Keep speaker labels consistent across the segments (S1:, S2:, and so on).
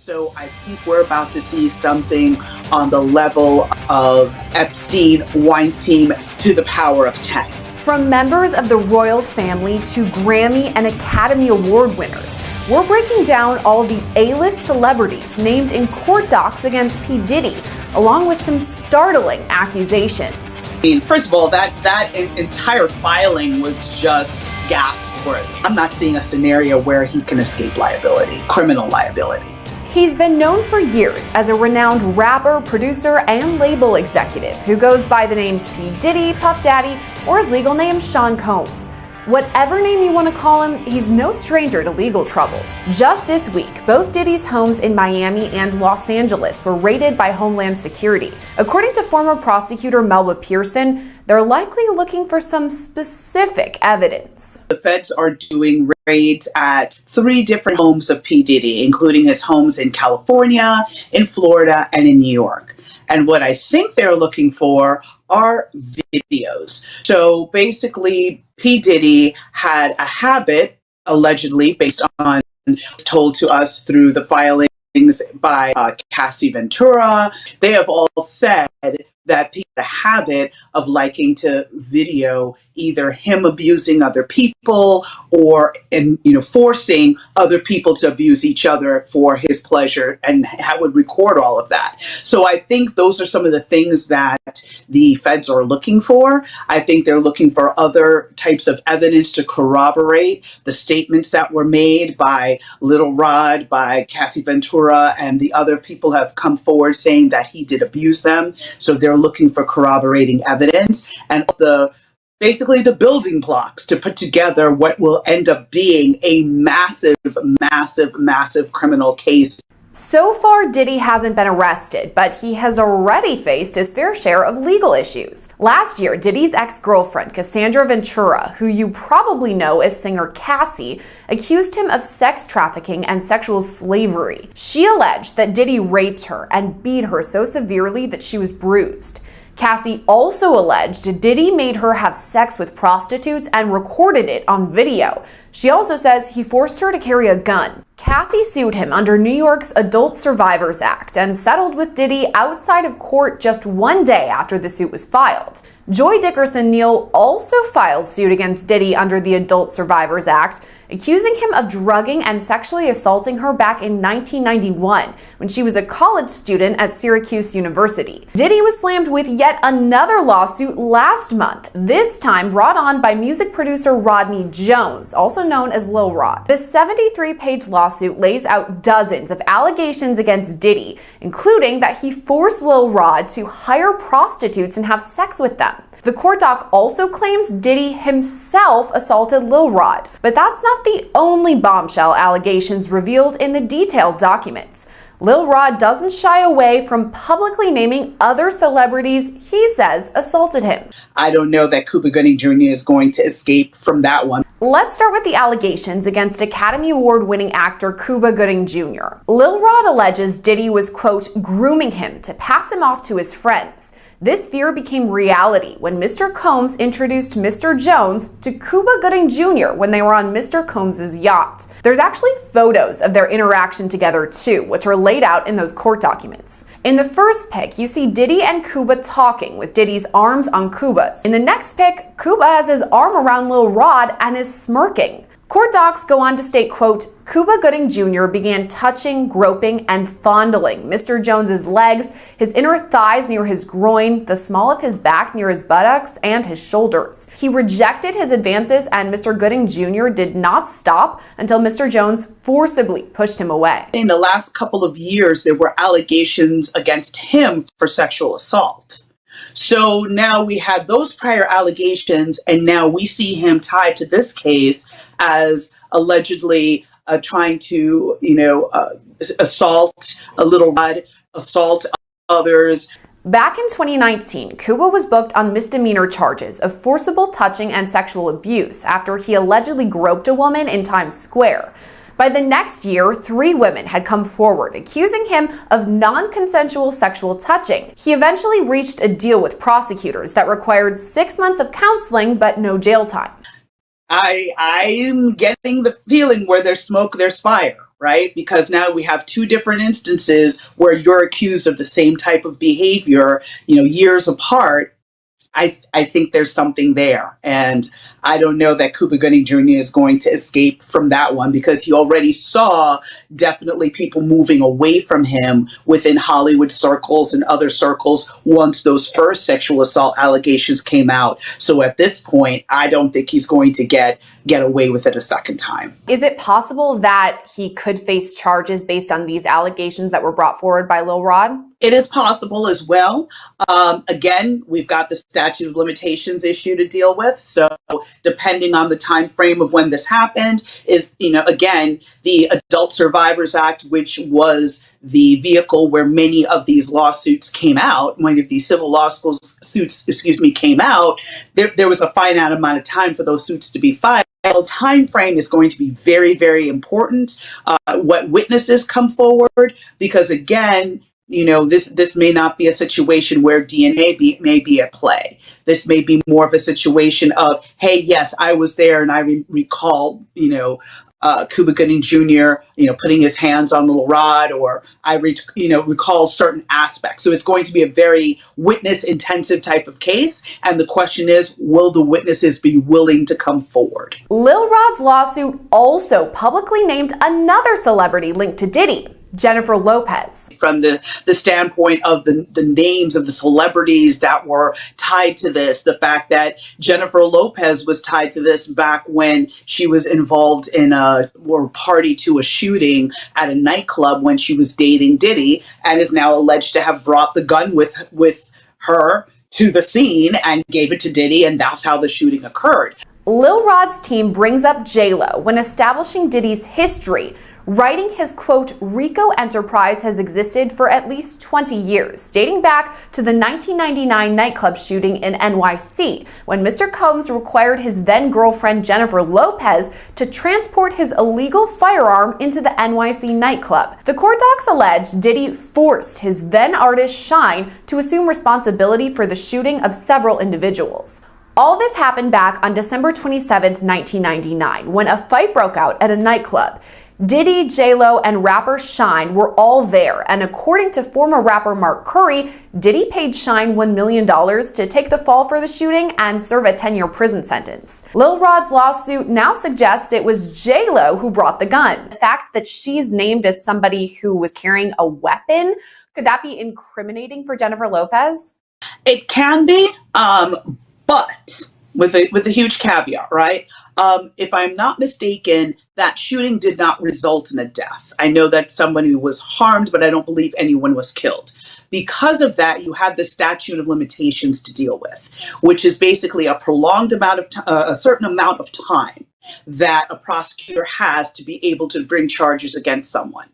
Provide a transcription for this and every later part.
S1: So I think we're about to see something on the level of Epstein, Weinstein to the power of 10.
S2: From members of the royal family to Grammy and Academy Award winners, we're breaking down all the A-list celebrities named in court docs against P. Diddy, along with some startling accusations.
S1: I mean, first of all, that entire filing was just gasp-worthy. I'm not seeing a scenario where he can escape liability, criminal liability.
S2: He's been known for years as a renowned rapper, producer, and label executive who goes by the names P. Diddy, Puff Daddy, or his legal name, Sean Combs. Whatever name you want to call him, he's no stranger to legal troubles. Just this week, both Diddy's homes in Miami and Los Angeles were raided by Homeland Security. According to former prosecutor Melba Pearson, they're likely looking for some specific evidence.
S1: The feds are doing raids at 3 different homes of P. Diddy, including his homes in California, in Florida, and in New York. And what I think they're looking for are videos. So basically, P. Diddy had a habit, allegedly, based on told to us through the filings by Cassie Ventura. They have all said that he had a habit of liking to video either him abusing other people or forcing other people to abuse each other for his pleasure, and would record all of that. So I think those are some of the things that the feds are looking for. I think they're looking for other types of evidence to corroborate the statements that were made by Little Rod, by Cassie Ventura, and the other people have come forward saying that he did abuse them. So they're looking for corroborating evidence and basically the building blocks to put together what will end up being a massive criminal case.
S2: So far, Diddy hasn't been arrested, but he has already faced his fair share of legal issues. Last year, Diddy's ex-girlfriend, Cassandra Ventura, who you probably know as singer Cassie, accused him of sex trafficking and sexual slavery. She alleged that Diddy raped her and beat her so severely that she was bruised. Cassie also alleged Diddy made her have sex with prostitutes and recorded it on video. She also says he forced her to carry a gun. Cassie sued him under New York's Adult Survivors Act and settled with Diddy outside of court just 1 day after the suit was filed. Joy Dickerson-Neal also filed suit against Diddy under the Adult Survivors Act, accusing him of drugging and sexually assaulting her back in 1991 when she was a college student at Syracuse University. Diddy was slammed with yet another lawsuit last month, this time brought on by music producer Rodney Jones, also known as Lil Rod. The 73-page lawsuit lays out dozens of allegations against Diddy, including that he forced Lil Rod to hire prostitutes and have sex with them. The court doc also claims Diddy himself assaulted Lil Rod, but that's not the only bombshell allegations revealed in the detailed documents. Lil Rod doesn't shy away from publicly naming other celebrities he says assaulted him.
S1: I don't know that Cuba Gooding Jr. is going to escape from that one.
S2: Let's start with the allegations against Academy Award-winning actor Cuba Gooding Jr. Lil Rod alleges Diddy was, quote, grooming him to pass him off to his friends. This fear became reality when Mr. Combs introduced Mr. Jones to Cuba Gooding Jr. when they were on Mr. Combs' yacht. There's actually photos of their interaction together too, which are laid out in those court documents. In the first pic, you see Diddy and Cuba talking with Diddy's arms on Cuba's. In the next pic, Cuba has his arm around Lil Rod and is smirking. Court docs go on to state, quote, Cuba Gooding Jr. began touching, groping, and fondling Mr. Jones's legs, his inner thighs near his groin, the small of his back near his buttocks, and his shoulders. He rejected his advances, and Mr. Gooding Jr. did not stop until Mr. Jones forcibly pushed him away.
S1: In the last couple of years, there were allegations against him for sexual assault. So now we have those prior allegations, and now we see him tied to this case as allegedly trying to, assault a Little Rod, assault others.
S2: Back in 2019, Cuba was booked on misdemeanor charges of forcible touching and sexual abuse after he allegedly groped a woman in Times Square. By the next year, 3 women had come forward accusing him of non-consensual sexual touching. He eventually reached a deal with prosecutors that required 6 months of counseling but no jail time.
S1: I'm getting the feeling where there's smoke, there's fire. right? Because now we have two different instances where you're accused of the same type of behavior, years apart. I think there's something there. And I don't know that Cuba Gooding Jr. is going to escape from that one, because he already saw definitely people moving away from him within Hollywood circles and other circles once those first sexual assault allegations came out. So at this point, I don't think he's going to get away with it a second time.
S2: Is it possible that he could face charges based on these allegations that were brought forward by Lil Rod?
S1: It is possible as well. Again, we've got the statute of limitations issue to deal with. So depending on the time frame of when this happened is, again, the Adult Survivors Act, which was the vehicle where many of these lawsuits came out, many of these civil lawsuits, came out, there was a finite amount of time for those suits to be filed. Time frame is going to be very, very important. What witnesses come forward, because again, this may not be a situation where DNA may be at play. This may be more of a situation of, hey, yes, I was there and I recall, Cuba Gooding Jr., putting his hands on Little Rod, or I recall certain aspects. So it's going to be a very witness intensive type of case. And the question is, will the witnesses be willing to come forward?
S2: Lil Rod's lawsuit also publicly named another celebrity linked to Diddy, Jennifer Lopez.
S1: From the standpoint of the names of the celebrities that were tied to this, the fact that Jennifer Lopez was tied to this back when she was involved in or party to a shooting at a nightclub when she was dating Diddy, and is now alleged to have brought the gun with her to the scene and gave it to Diddy, and that's how the shooting occurred.
S2: Lil Rod's team brings up J-Lo when establishing Diddy's history, writing his, quote, RICO enterprise has existed for at least 20 years, dating back to the 1999 nightclub shooting in NYC, when Mr. Combs required his then-girlfriend Jennifer Lopez to transport his illegal firearm into the NYC nightclub. The court docs allege Diddy forced his then-artist Shine to assume responsibility for the shooting of several individuals. All this happened back on December 27, 1999, when a fight broke out at a nightclub. Diddy, J-Lo, and rapper Shine were all there, and according to former rapper Mark Curry, Diddy paid Shine $1 million to take the fall for the shooting and serve a 10-year prison sentence. Lil Rod's lawsuit now suggests it was J-Lo who brought the gun. The fact that she's named as somebody who was carrying a weapon, could that be incriminating for Jennifer Lopez?
S1: It can be, but with a huge caveat, right? If I'm not mistaken, that shooting did not result in a death. I know that somebody was harmed, but I don't believe anyone was killed. Because of that, you had the statute of limitations to deal with, which is basically a prolonged amount of a certain amount of time that a prosecutor has to be able to bring charges against someone.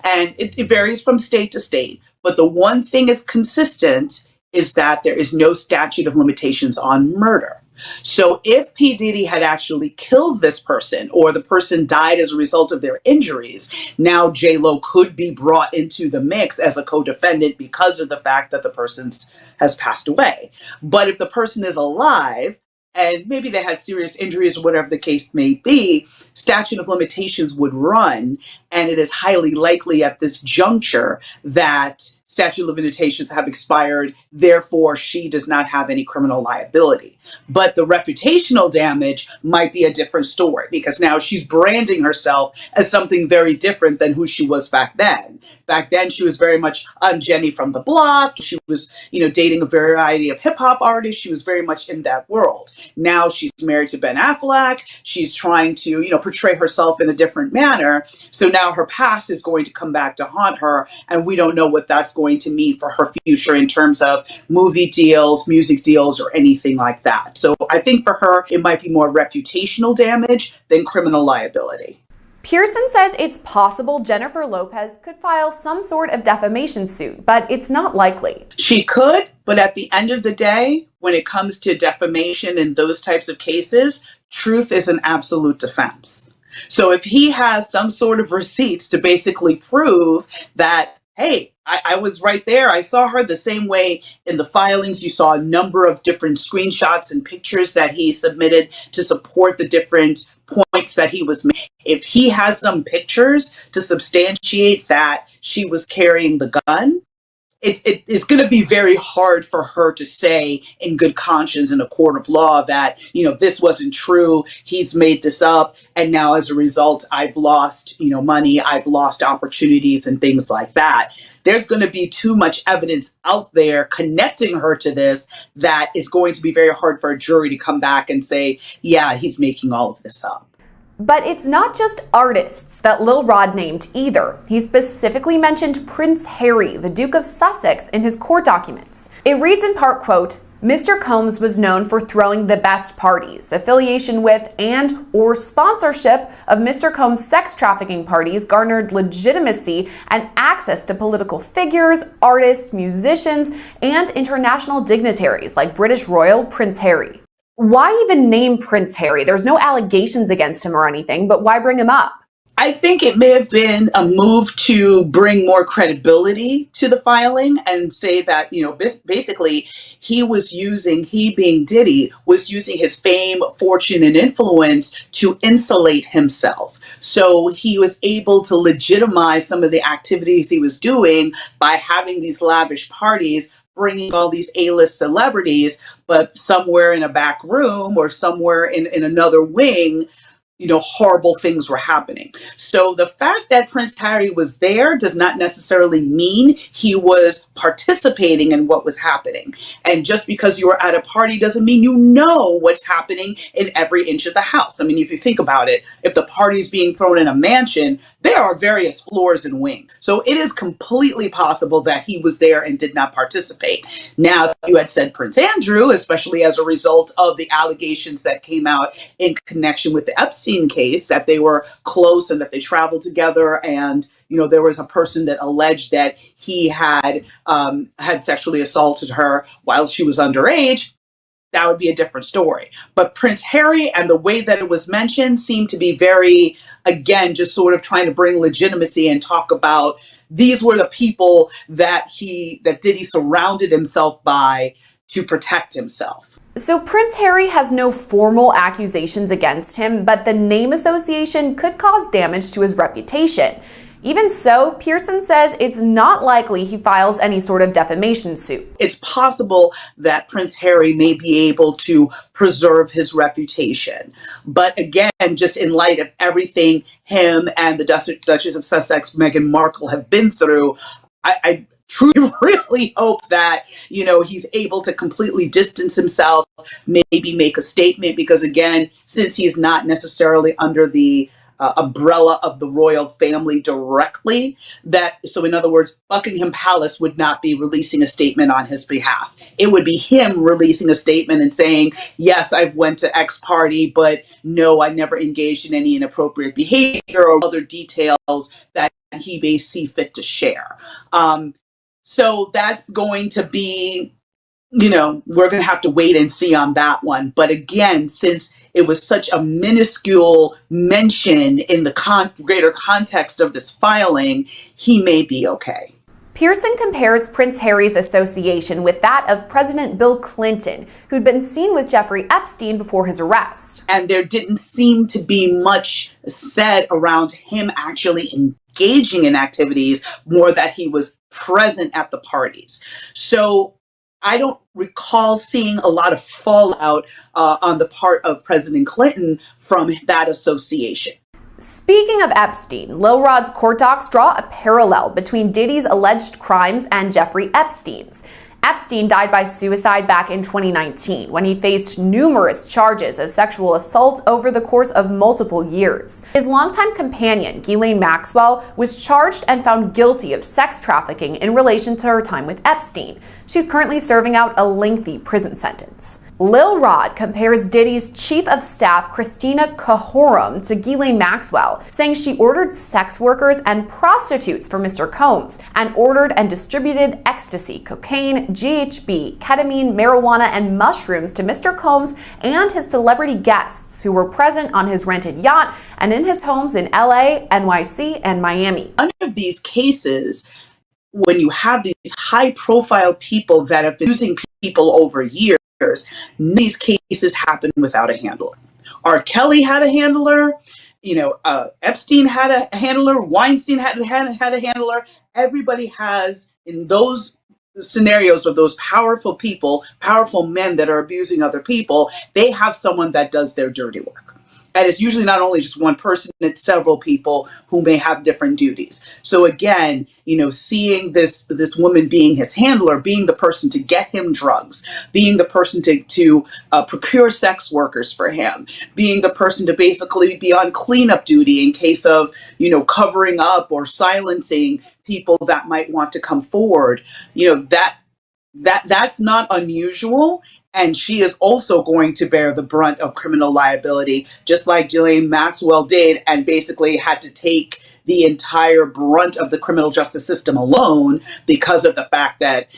S1: And it varies from state to state. But the one thing is consistent is that there is no statute of limitations on murder. So if P. Diddy had actually killed this person, or the person died as a result of their injuries, now J-Lo could be brought into the mix as a co-defendant because of the fact that the person has passed away. But if the person is alive, and maybe they had serious injuries or whatever the case may be, statute of limitations would run, and it is highly likely at this juncture that statute of limitations have expired, therefore she does not have any criminal liability. But the reputational damage might be a different story, because now she's branding herself as something very different than who she was back then. Back then, she was very much Jenny from the block. She was, dating a variety of hip hop artists. She was very much in that world. Now she's married to Ben Affleck. She's trying to, portray herself in a different manner. So now her past is going to come back to haunt her, and we don't know what that's going to mean for her future in terms of movie deals, music deals, or anything like that. So I think for her, it might be more reputational damage than criminal liability.
S2: Pearson says it's possible Jennifer Lopez could file some sort of defamation suit, but it's not likely.
S1: She could, but at the end of the day, when it comes to defamation and those types of cases, truth is an absolute defense. So if he has some sort of receipts to basically prove that, hey, I was right there. I saw her the same way in the filings. You saw a number of different screenshots and pictures that he submitted to support the different points that he was making. If he has some pictures to substantiate that she was carrying the gun, it is going to be very hard for her to say in good conscience in a court of law that, this wasn't true. He's made this up. And now as a result, I've lost, money. I've lost opportunities and things like that. There's going to be too much evidence out there connecting her to this that is going to be very hard for a jury to come back and say, yeah, he's making all of this up.
S2: But it's not just artists that Lil Rod named either. He specifically mentioned Prince Harry, the Duke of Sussex, in his court documents. It reads in part, quote, Mr. Combs was known for throwing the best parties. Affiliation with and or sponsorship of Mr. Combs' sex trafficking parties garnered legitimacy and access to political figures, artists, musicians, and international dignitaries like British Royal Prince Harry. Why even name Prince Harry? There's no allegations against him or anything, but why bring him up?
S1: I think it may have been a move to bring more credibility to the filing and say that, basically he being Diddy, was using his fame, fortune, and influence to insulate himself. So he was able to legitimize some of the activities he was doing by having these lavish parties, bringing all these A-list celebrities, but somewhere in a back room or somewhere in another wing, horrible things were happening. So the fact that Prince Harry was there does not necessarily mean he was participating in what was happening. And just because you were at a party doesn't mean you know what's happening in every inch of the house. I mean, if you think about it, if the party's being thrown in a mansion, there are various floors and wings. So it is completely possible that he was there and did not participate. Now, if you had said Prince Andrew, especially as a result of the allegations that came out in connection with the Epstein case, that they were close and that they traveled together, and there was a person that alleged that he had sexually assaulted her while she was underage, that would be a different story. But Prince Harry and the way that it was mentioned seemed to be very, again, just sort of trying to bring legitimacy and talk about these were the people that Diddy surrounded himself by to protect himself.
S2: So Prince Harry has no formal accusations against him, but the name association could cause damage to his reputation. Even so, Pearson says it's not likely he files any sort of defamation suit.
S1: It's possible that Prince Harry may be able to preserve his reputation. But again, just in light of everything him and the Duchess of Sussex, Meghan Markle, have been through, I truly really hope that, he's able to completely distance himself, maybe make a statement, because again, since he's not necessarily under the umbrella of the royal family directly, so in other words, Buckingham Palace would not be releasing a statement on his behalf. It would be him releasing a statement and saying, yes, I went to X party, but no, I never engaged in any inappropriate behavior or other details that he may see fit to share. So that's going to be, we're going to have to wait and see on that one. But again, since it was such a minuscule mention in the greater context of this filing, he may be okay.
S2: Pearson compares Prince Harry's association with that of President Bill Clinton, who'd been seen with Jeffrey Epstein before his arrest.
S1: And there didn't seem to be much said around him actually engaging in activities, more that he was present at the parties. So I don't recall seeing a lot of fallout on the part of President Clinton from that association.
S2: Speaking of Epstein, Lil Rod's court docs draw a parallel between Diddy's alleged crimes and Jeffrey Epstein's. Epstein died by suicide back in 2019 when he faced numerous charges of sexual assault over the course of multiple years. His longtime companion, Ghislaine Maxwell, was charged and found guilty of sex trafficking in relation to her time with Epstein. She's currently serving out a lengthy prison sentence. Lil Rod compares Diddy's chief of staff, Christina Cahorum, to Ghislaine Maxwell, saying she ordered sex workers and prostitutes for Mr. Combs and ordered and distributed ecstasy, cocaine, GHB, ketamine, marijuana, and mushrooms to Mr. Combs and his celebrity guests who were present on his rented yacht and in his homes in LA, NYC, and Miami.
S1: None of these cases, when you have these high-profile people that have been using people over years, none of these cases happen without a handler. R. Kelly had a handler. Epstein had a handler. Weinstein had a handler. Everybody has, in those scenarios of those powerful people, powerful men that are abusing other people, they have someone that does their dirty work. And it's usually not only just one person, it's several people who may have different duties. So again, seeing this woman being his handler, being the person to get him drugs, being the person to procure sex workers for him, being the person to basically be on cleanup duty in case of, covering up or silencing people that might want to come forward, that's not unusual. And she is also going to bear the brunt of criminal liability, just like Ghislaine Maxwell did, and basically had to take the entire brunt of the criminal justice system alone because of the fact that,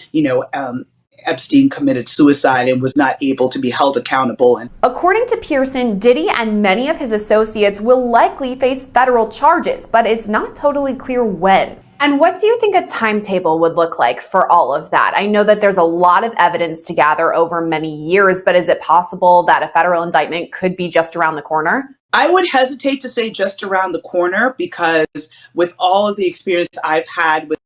S1: Epstein committed suicide and was not able to be held accountable. And
S2: according to Pearson, Diddy and many of his associates will likely face federal charges, but it's not totally clear when. And what do you think a timetable would look like for all of that? I know that there's a lot of evidence to gather over many years, but is it possible that a federal indictment could be just around the corner?
S1: I would hesitate to say just around the corner, because with all of the experience I've had with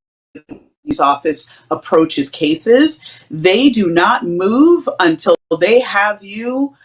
S1: these office approaches cases, they do not move until they have you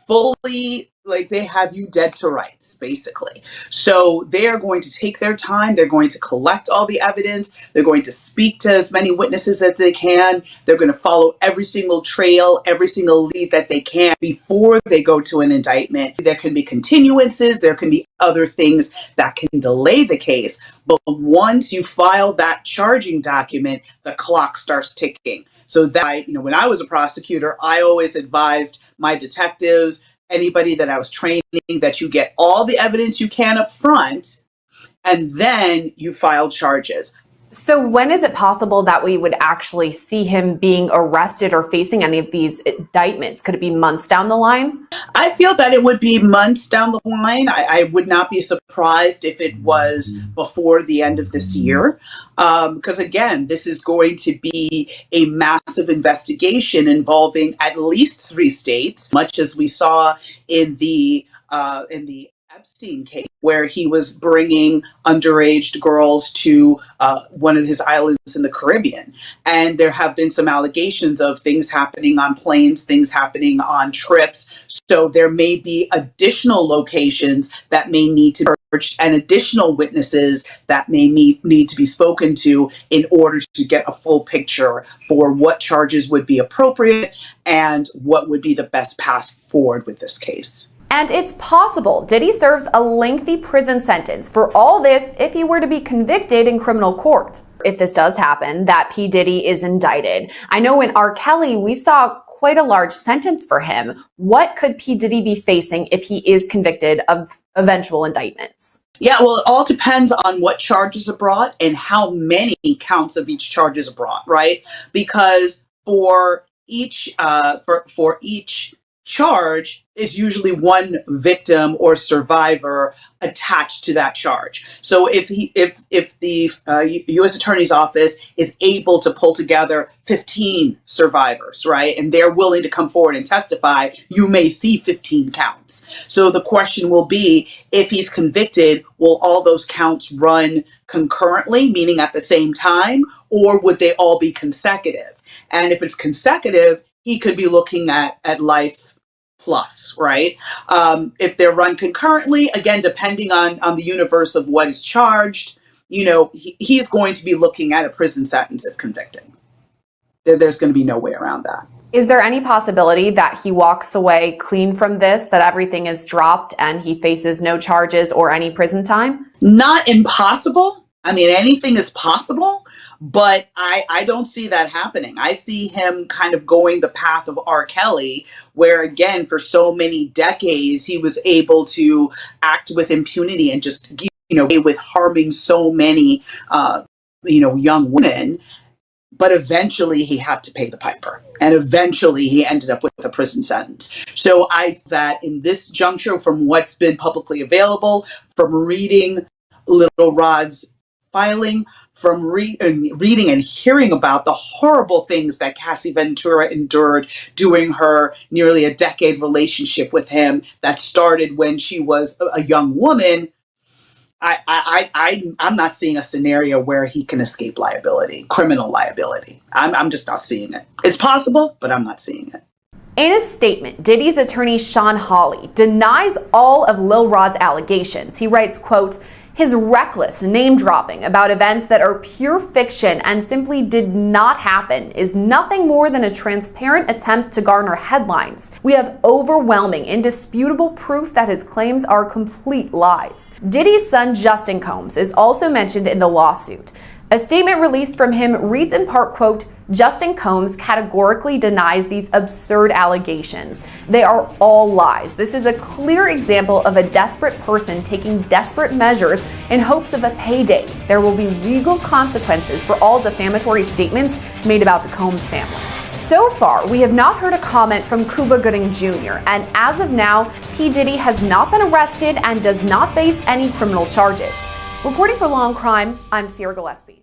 S1: fully, they have you dead to rights, basically. So they are going to take their time. They're going to collect all the evidence. They're going to speak to as many witnesses as they can. They're going to follow every single trail, every single lead that they can before they go to an indictment. There can be continuances. There can be other things that can delay the case. But once you file that charging document, the clock starts ticking. So that, when I was a prosecutor, I always advised my detectives, anybody that I was training, that you get all the evidence you can up front, and then you file charges.
S2: So when is it possible that we would actually see him being arrested or facing any of these indictments? Could it be months down the line?
S1: I feel that it would be months down the line. I would not be surprised if it was before the end of this year. Because again, this is going to be a massive investigation involving at least 3 states, much as we saw in the Epstein case, where he was bringing underage girls to one of his islands in the Caribbean. And there have been some allegations of things happening on planes, things happening on trips. So there may be additional locations that may need to be searched and additional witnesses that may need to be spoken to in order to get a full picture for what charges would be appropriate and what would be the best path forward with this case.
S2: And it's possible Diddy serves a lengthy prison sentence for all this if he were to be convicted in criminal court. If this does happen, that P. Diddy is indicted. I know in R. Kelly, we saw quite a large sentence for him. What could P. Diddy be facing if he is convicted of eventual indictments?
S1: Yeah, well, it all depends on what charges are brought and how many counts of each charge is brought, right? Because for each charge is usually one victim or survivor attached to that charge. So if the U.S. Attorney's Office is able to pull together 15 survivors, right, and they're willing to come forward and testify, you may see 15 counts. So the question will be, if he's convicted, will all those counts run concurrently, meaning at the same time, or would they all be consecutive? And if it's consecutive, he could be looking at life plus, right? If they're run concurrently, again, depending on the universe of what is charged, he's going to be looking at a prison sentence if convicted. There's going to be no way around that.
S2: Is there any possibility that he walks away clean from this, that everything is dropped and he faces no charges or any prison time?
S1: Not impossible. I mean, anything is possible, but I don't see that happening. I see him kind of going the path of R. Kelly, where, again, for so many decades, he was able to act with impunity and just, with harming so many, young women. But eventually he had to pay the piper. And eventually he ended up with a prison sentence. So that in this juncture, from what's been publicly available, from reading Little Rod's filing from reading and hearing about the horrible things that Cassie Ventura endured during her nearly a decade relationship with him that started when she was a young woman. I'm not seeing a scenario where he can escape liability, criminal liability. I'm just not seeing it. It's possible, but I'm not seeing it.
S2: In a statement, Diddy's attorney Sean Hawley denies all of Lil Rod's allegations. He writes, quote, "His reckless name-dropping about events that are pure fiction and simply did not happen is nothing more than a transparent attempt to garner headlines. We have overwhelming, indisputable proof that his claims are complete lies." Diddy's son Justin Combs is also mentioned in the lawsuit. A statement released from him reads in part, quote, "Justin Combs categorically denies these absurd allegations. They are all lies. This is a clear example of a desperate person taking desperate measures in hopes of a payday. There will be legal consequences for all defamatory statements made about the Combs family." So far, we have not heard a comment from Cuba Gooding Jr., and as of now, P. Diddy has not been arrested and does not face any criminal charges. Reporting for Law and Crime, I'm Sierra Gillespie.